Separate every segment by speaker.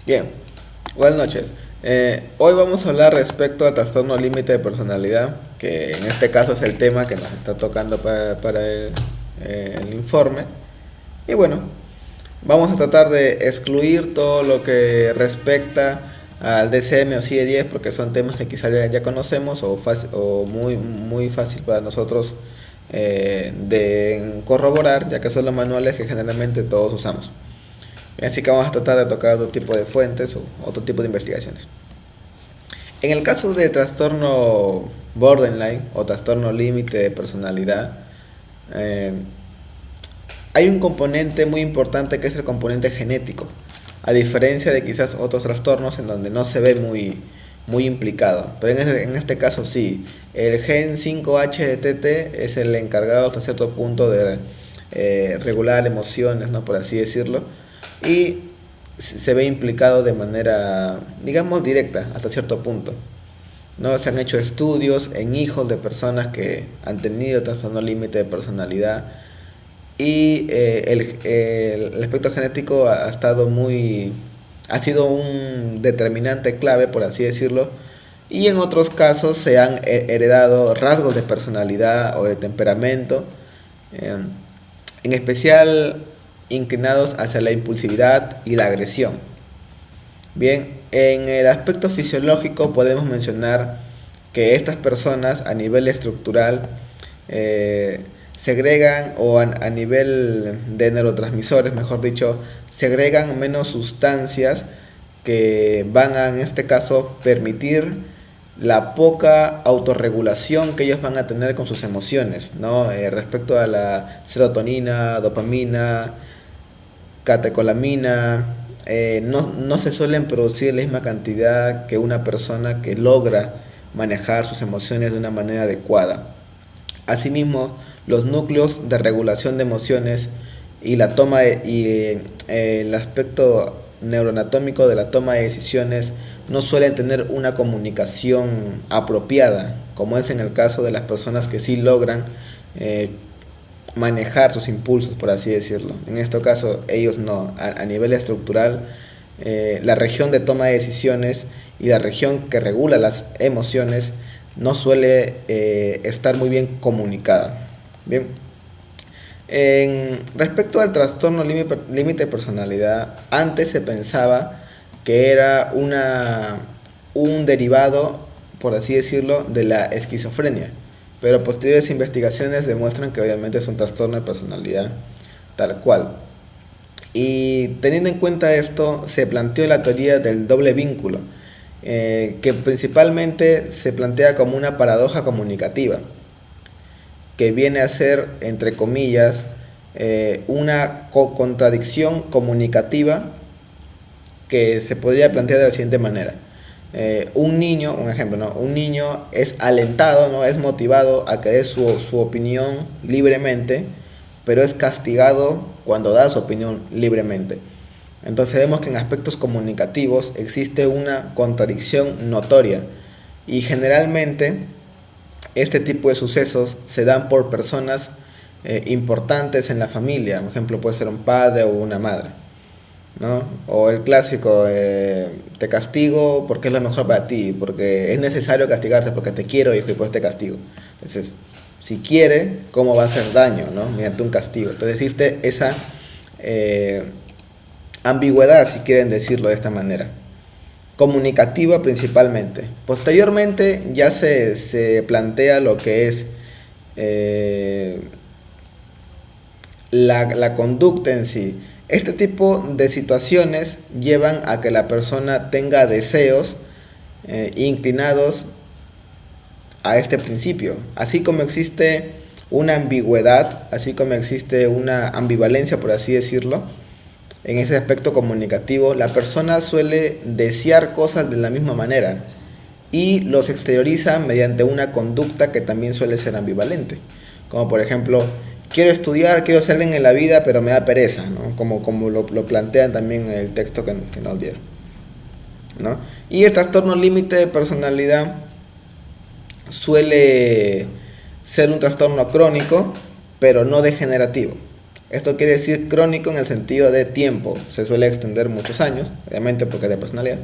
Speaker 1: Bien, buenas noches. Hoy vamos a hablar respecto al trastorno límite de personalidad, que en este caso es el tema que nos está tocando para el informe. Y bueno, vamos a tratar de excluir todo lo que respecta al DCM o CIE-10 porque son temas que quizá ya conocemos o muy fácil para nosotros de corroborar, ya que son los manuales que generalmente todos usamos. Así que vamos a tratar de tocar otro tipo de fuentes o otro tipo de investigaciones. En el caso de trastorno borderline o trastorno límite de personalidad, eh, hay un componente muy importante que es el componente genético, a diferencia de quizás otros trastornos en donde no se ve muy implicado. Pero en este caso sí, el gen 5-HTT es el encargado hasta cierto punto de regular emociones, ¿no? Por así decirlo, y se ve implicado de manera, digamos, directa hasta cierto punto. ¿No? Se han hecho estudios en hijos de personas que han tenido trastorno límite de personalidad y el aspecto genético ha sido un determinante clave, por así decirlo, y en otros casos se han heredado rasgos de personalidad o de temperamento, eh, en especial inclinados hacia la impulsividad y la agresión. Bien, en el aspecto fisiológico podemos mencionar que estas personas a nivel estructural eh, segregan a nivel de neurotransmisores, mejor dicho, segregan menos sustancias que van a, en este caso, permitir la poca autorregulación que ellos van a tener con sus emociones, ¿no? Respecto a la serotonina, dopamina, catecolamina, no se suelen producir la misma cantidad que una persona que logra manejar sus emociones de una manera adecuada. Asimismo, los núcleos de regulación de emociones y el aspecto neuroanatómico de la toma de decisiones no suelen tener una comunicación apropiada, como es en el caso de las personas que sí logran eh, manejar sus impulsos, por así decirlo. En este caso, ellos no. A nivel estructural, la región de toma de decisiones y la región que regula las emociones no suele estar muy bien comunicada. Bien. Respecto al trastorno límite de personalidad, antes se pensaba que era un derivado, por así decirlo, de la esquizofrenia. Pero posteriores investigaciones demuestran que obviamente es un trastorno de personalidad tal cual. Y teniendo en cuenta esto, se planteó la teoría del doble vínculo, que principalmente se plantea como una paradoja comunicativa, que viene a ser, entre comillas, una contradicción comunicativa que se podría plantear de la siguiente manera. Un niño, un ejemplo, ¿no? Un niño es alentado, ¿no? Es motivado a que dé su opinión libremente, pero es castigado cuando da su opinión libremente. Entonces vemos que en aspectos comunicativos existe una contradicción notoria y generalmente este tipo de sucesos se dan por personas importantes en la familia. Por ejemplo, puede ser un padre o una madre, ¿no? O el clásico, te castigo porque es lo mejor para ti, porque es necesario castigarte porque te quiero, hijo, y pues te castigo. Entonces, si quiere, ¿cómo va a hacer daño, ¿no? Mediante un castigo. Entonces existe esa ambigüedad, si quieren decirlo de esta manera. Comunicativa principalmente. Posteriormente ya se plantea lo que es la conducta en sí. Este tipo de situaciones llevan a que la persona tenga deseos inclinados a este principio. Así como existe una ambigüedad, así como existe una ambivalencia, por así decirlo, en ese aspecto comunicativo, la persona suele desear cosas de la misma manera y los exterioriza mediante una conducta que también suele ser ambivalente. Como por ejemplo, quiero estudiar, quiero ser alguien en la vida, pero me da pereza, ¿no? Como lo plantean también en el texto que nos dieron, ¿no? Y el trastorno límite de personalidad suele ser un trastorno crónico, pero no degenerativo. Esto quiere decir crónico en el sentido de tiempo, se suele extender muchos años, obviamente porque es de personalidad,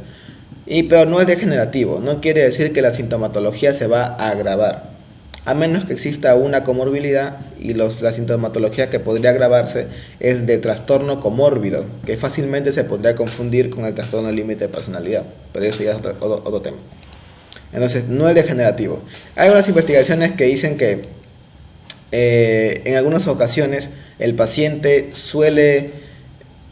Speaker 1: pero no es degenerativo, no quiere decir que la sintomatología se va a agravar, a menos que exista una comorbilidad y la sintomatología que podría agravarse es de trastorno comórbido, que fácilmente se podría confundir con el trastorno límite de personalidad, pero eso ya es otro tema. Entonces, no es degenerativo. Hay unas investigaciones que dicen que en algunas ocasiones el paciente suele,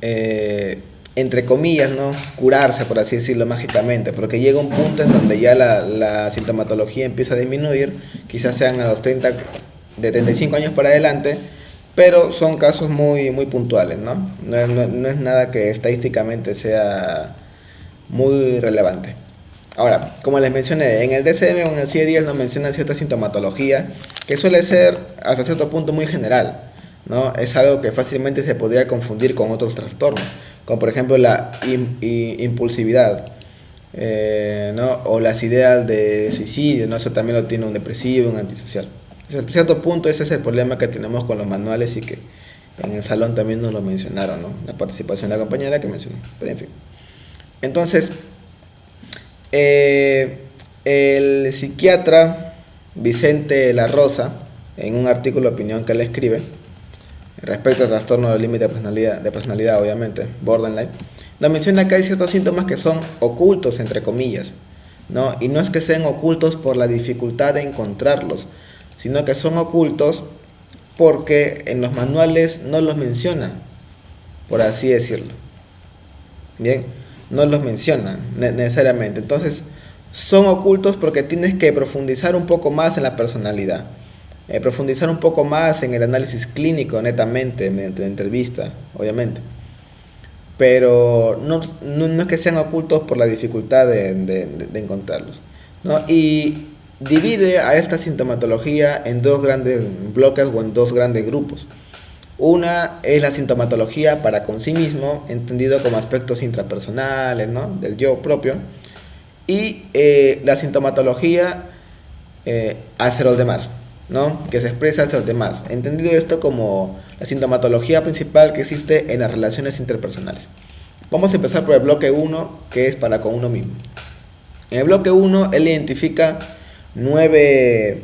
Speaker 1: entre comillas, ¿no?, curarse, por así decirlo, mágicamente, porque llega un punto en donde ya la sintomatología empieza a disminuir, quizás sean a los 30, de 35 años para adelante, pero son casos muy, muy puntuales, ¿no? No es nada que estadísticamente sea muy relevante. Ahora, como les mencioné, en el DSM o en el CIE-10 nos mencionan cierta sintomatología que suele ser hasta cierto punto muy general, ¿no? Es algo que fácilmente se podría confundir con otros trastornos, como por ejemplo la impulsividad, ¿no? O las ideas de suicidio, ¿no? Eso también lo tiene un depresivo, un antisocial. Hasta cierto punto ese es el problema que tenemos con los manuales y que en el salón también nos lo mencionaron, ¿no? La participación de la compañera que mencionó, pero en fin. Entonces, el psiquiatra Vicente La Rosa, en un artículo de opinión que él escribe respecto al trastorno del límite de personalidad, obviamente, borderline, nos menciona que hay ciertos síntomas que son ocultos, entre comillas, ¿no? Y no es que sean ocultos por la dificultad de encontrarlos, sino que son ocultos porque en los manuales no los mencionan, por así decirlo. Bien, no los mencionan necesariamente. Entonces, son ocultos porque tienes que profundizar un poco más en la personalidad. Profundizar un poco más en el análisis clínico, netamente, mediante la entrevista, obviamente. Pero no es que sean ocultos por la dificultad de encontrarlos, ¿no? Y divide a esta sintomatología en dos grandes bloques o en dos grandes grupos. Una es la sintomatología para con sí mismo, entendido como aspectos intrapersonales, ¿no?, del yo propio, y la sintomatología hacia los demás, ¿no?, que se expresa hacia los demás, entendido esto como la sintomatología principal que existe en las relaciones interpersonales. Vamos a empezar por el bloque 1, que es para con uno mismo. En el bloque 1 él identifica nueve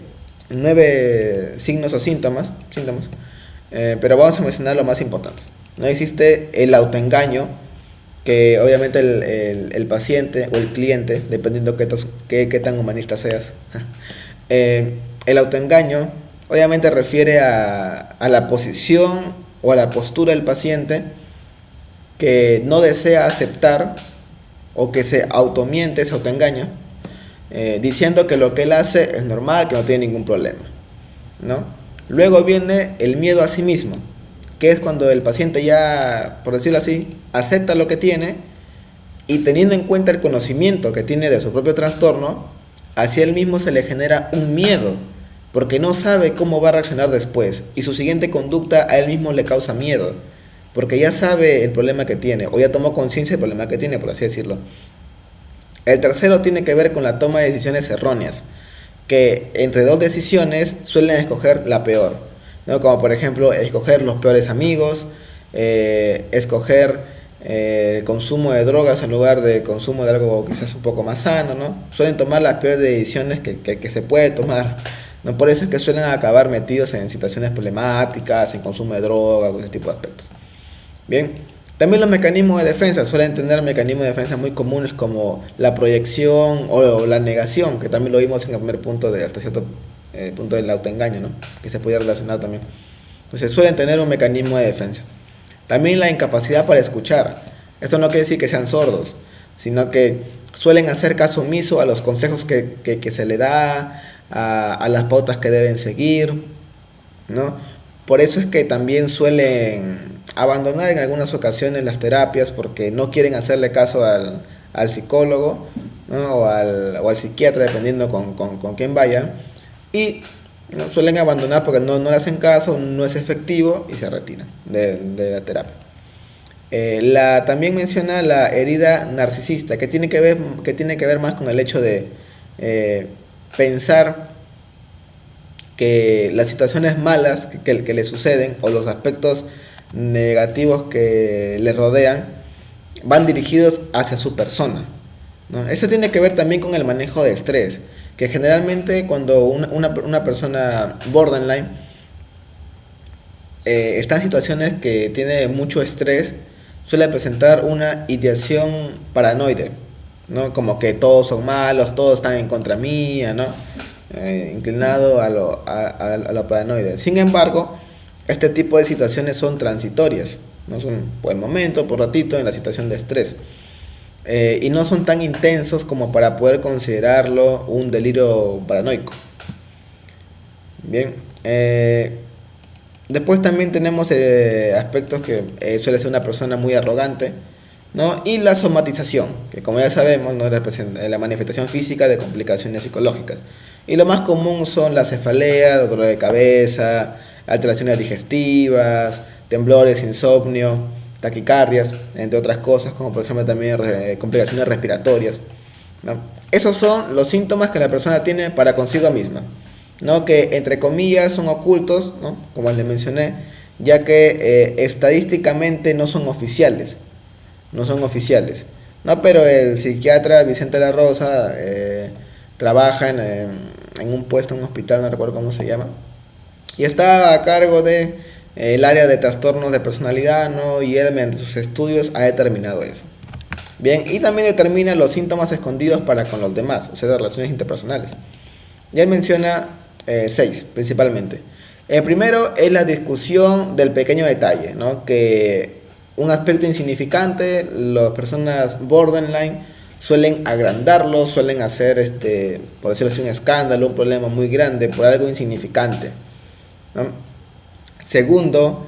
Speaker 1: signos o síntomas, pero vamos a mencionar lo más importante. No existe el autoengaño, que obviamente el paciente o el cliente, dependiendo qué tan humanista seas, el autoengaño obviamente refiere a la posición o a la postura del paciente que no desea aceptar o que se automiente, se autoengaña, diciendo que lo que él hace es normal, que no tiene ningún problema, ¿no? Luego viene el miedo a sí mismo, que es cuando el paciente ya, por decirlo así, acepta lo que tiene y teniendo en cuenta el conocimiento que tiene de su propio trastorno, hacia él mismo se le genera un miedo, porque no sabe cómo va a reaccionar después y su siguiente conducta a él mismo le causa miedo, porque ya sabe el problema que tiene o ya tomó conciencia del problema que tiene, por así decirlo. El tercero tiene que ver con la toma de decisiones erróneas, que entre dos decisiones suelen escoger la peor, ¿no? Como por ejemplo escoger los peores amigos, escoger el consumo de drogas en lugar de consumo de algo quizás un poco más sano, ¿no? Suelen tomar las peores decisiones que se puede tomar, ¿no? Por eso es que suelen acabar metidos en situaciones problemáticas, en consumo de drogas, ese tipo de aspectos. Bien. También los mecanismos de defensa suelen tener mecanismos de defensa muy comunes como la proyección o la negación, que también lo vimos en el primer punto hasta cierto punto del autoengaño, ¿no?, que se podía relacionar también. Entonces suelen tener un mecanismo de defensa. También la incapacidad para escuchar. Esto no quiere decir que sean sordos, sino que suelen hacer caso omiso a los consejos que se le da, a las pautas que deben seguir, ¿no? Por eso es que también suelen abandonar en algunas ocasiones las terapias porque no quieren hacerle caso al psicólogo, ¿no?, o al psiquiatra, dependiendo con quién vayan, y ¿no?, suelen abandonar porque no le hacen caso, no es efectivo y se retiran de la terapia. También menciona la herida narcisista, que tiene que ver más con el hecho de pensar que las situaciones malas que le suceden o los aspectos negativos que le rodean van dirigidos hacia su persona, ¿no? Eso tiene que ver también con el manejo de estrés, que generalmente cuando una persona borderline está en situaciones que tiene mucho estrés, suele presentar una ideación paranoide, ¿no? Como que todos son malos, todos están en contra mía, ¿no? Inclinado a lo paranoide. Sin embargo, este tipo de situaciones son transitorias, no son por el momento, por ratito, en la situación de estrés. Y no son tan intensos como para poder considerarlo un delirio paranoico. Bien, después también tenemos aspectos que suele ser una persona muy arrogante, ¿no? Y la somatización, que como ya sabemos, ¿no?, representa la manifestación física de complicaciones psicológicas. Y lo más común son la cefalea, dolor de cabeza, alteraciones digestivas, temblores, insomnio, taquicardias, entre otras cosas, como por ejemplo también complicaciones respiratorias, ¿no? Esos son los síntomas que la persona tiene para consigo misma, ¿no? Que entre comillas son ocultos, ¿no?, como les mencioné, ya que estadísticamente no son oficiales, no, pero el psiquiatra Vicente La Rosa trabaja en un puesto, en un hospital, no recuerdo cómo se llama, y está a cargo de el área de trastornos de personalidad, ¿no? Y él mediante sus estudios ha determinado eso. Bien, y también determina los síntomas escondidos para con los demás, o sea, de relaciones interpersonales. Y él menciona 6 principalmente. El primero es la discusión del pequeño detalle, ¿no? Que un aspecto insignificante, las personas borderline suelen agrandarlo, suelen hacer, por decirlo así, un escándalo, un problema muy grande por algo insignificante, ¿no? Segundo,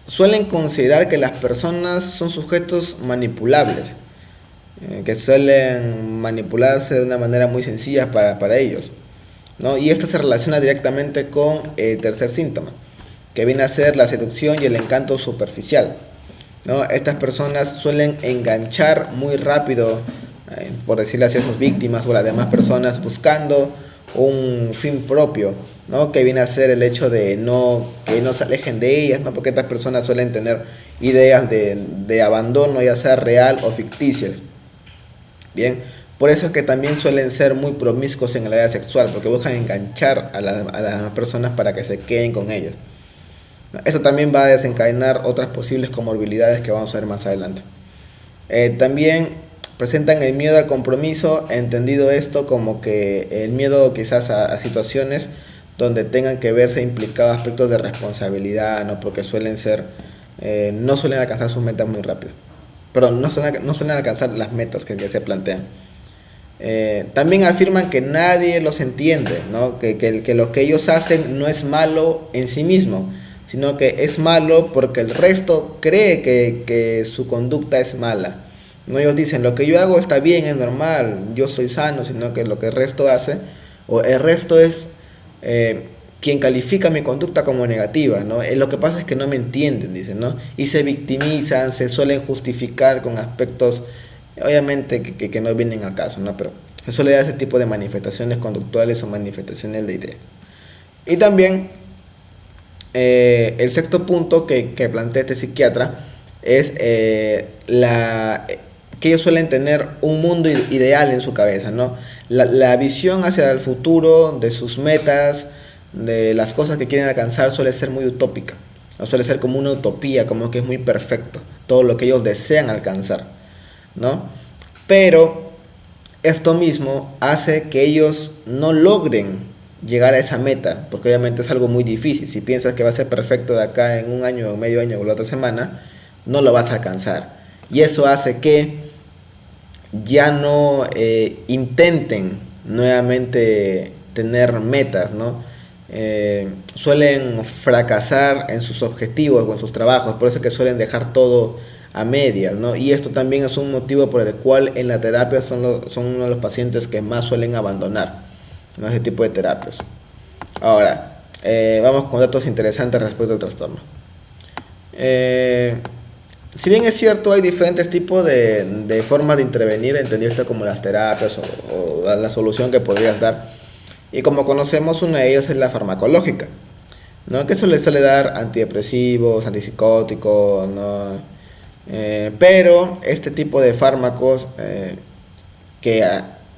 Speaker 1: suelen considerar que las personas son sujetos manipulables, que suelen manipularse de una manera muy sencilla para ellos, ¿no? Y esto se relaciona directamente con el tercer síntoma, que viene a ser la seducción y el encanto superficial, ¿no? Estas personas suelen enganchar muy rápido, por decirlo así, a sus víctimas o a las demás personas buscando un fin propio, ¿no? Que viene a ser el hecho de que no se alejen de ellas, ¿no? Porque estas personas suelen tener ideas de abandono, ya sea real o ficticias. Bien, por eso es que también suelen ser muy promiscuos en el área sexual, porque buscan enganchar a las personas para que se queden con ellas. Eso también va a desencadenar otras posibles comorbilidades que vamos a ver más adelante. También presentan el miedo al compromiso, entendido esto como que el miedo quizás a situaciones donde tengan que verse implicados aspectos de responsabilidad, ¿no? Porque no suelen alcanzar sus metas muy rápido. Perdón, no suelen alcanzar las metas que se plantean. También afirman que nadie los entiende, ¿no? Que lo que ellos hacen no es malo en sí mismo, sino que es malo porque el resto cree que su conducta es mala. No, ellos dicen, lo que yo hago está bien, es normal, yo soy sano, sino que lo que el resto hace, o el resto es quien califica mi conducta como negativa, ¿no? Lo que pasa es que no me entienden, dicen, ¿no? Y se victimizan, se suelen justificar con aspectos, obviamente, que no vienen al caso, ¿no? Pero eso le da ese tipo de manifestaciones conductuales o manifestaciones de ideas. Y también el sexto punto que plantea este psiquiatra es que ellos suelen tener un mundo ideal en su cabeza, ¿no? La visión hacia el futuro, de sus metas, de las cosas que quieren alcanzar, suele ser muy utópica, o suele ser como una utopía, como que es muy perfecto, todo lo que ellos desean alcanzar, ¿no? Pero esto mismo hace que ellos no logren llegar a esa meta, porque obviamente es algo muy difícil. Si piensas que va a ser perfecto de acá en un año, medio año o la otra semana, no lo vas a alcanzar. Y eso hace que ya no intenten nuevamente tener metas, ¿no? Suelen fracasar en sus objetivos o en sus trabajos, por eso es que suelen dejar todo a medias, ¿no? Y esto también es un motivo por el cual en la terapia son uno de los pacientes que más suelen abandonar, ¿no?, ese tipo de terapias. Ahora, vamos con datos interesantes respecto al trastorno. Si bien es cierto, hay diferentes tipos de formas de intervenir, entendido esto como las terapias o la solución que podrías dar. Y como conocemos, una de ellas es la farmacológica, ¿no? Que eso le suele dar antidepresivos, antipsicóticos, ¿no? Pero este tipo de fármacos que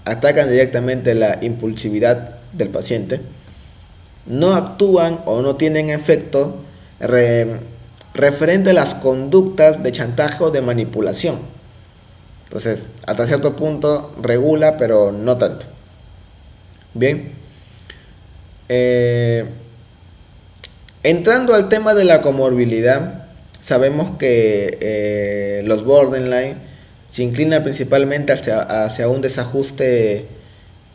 Speaker 1: atacan directamente la impulsividad del paciente no actúan o no tienen efecto referente a las conductas de chantaje o de manipulación. Entonces, hasta cierto punto regula, pero no tanto. Bien. Eh, Entrando al tema de la comorbilidad, sabemos que los borderline se inclinan principalmente hacia un desajuste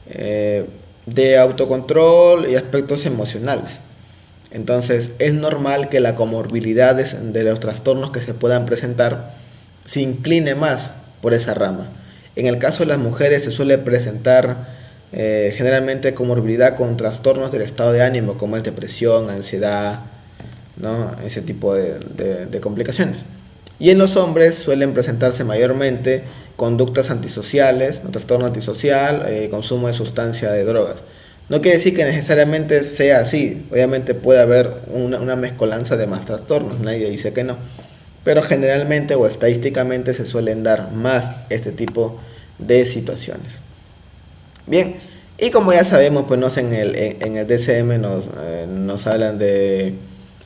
Speaker 1: de autocontrol y aspectos emocionales. Entonces es normal que la comorbilidad de los trastornos que se puedan presentar se incline más por esa rama. En el caso de las mujeres se suele presentar generalmente comorbilidad con trastornos del estado de ánimo como es depresión, ansiedad, ¿no? Ese tipo de complicaciones. Y en los hombres suelen presentarse mayormente conductas antisociales, ¿no? Trastorno antisocial, consumo de sustancia de drogas. No quiere decir que necesariamente sea así, obviamente puede haber una mezcolanza de más trastornos, nadie dice que no, pero generalmente o estadísticamente se suelen dar más este tipo de situaciones. Bien, y como ya sabemos, pues no sé, en el DCM nos hablan de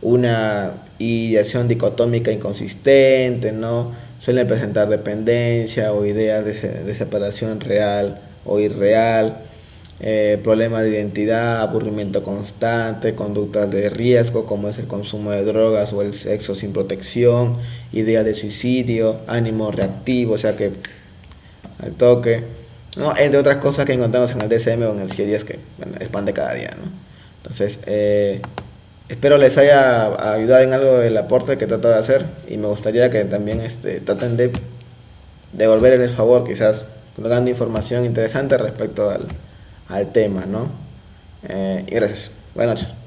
Speaker 1: una ideación dicotómica inconsistente, ¿no? Suelen presentar dependencia o ideas de separación real o irreal, problemas de identidad, aburrimiento constante, conductas de riesgo como es el consumo de drogas o el sexo sin protección, ideas de suicidio, ánimo reactivo, o sea que al toque, ¿no? Entre otras cosas que encontramos en el DSM o en el CIE-10 que bueno, expande cada día, ¿no? Entonces, espero les haya ayudado en algo el aporte que trato de hacer y me gustaría que también traten de devolver el favor, quizás dando información interesante respecto al tema, ¿no? Y gracias. Buenas noches.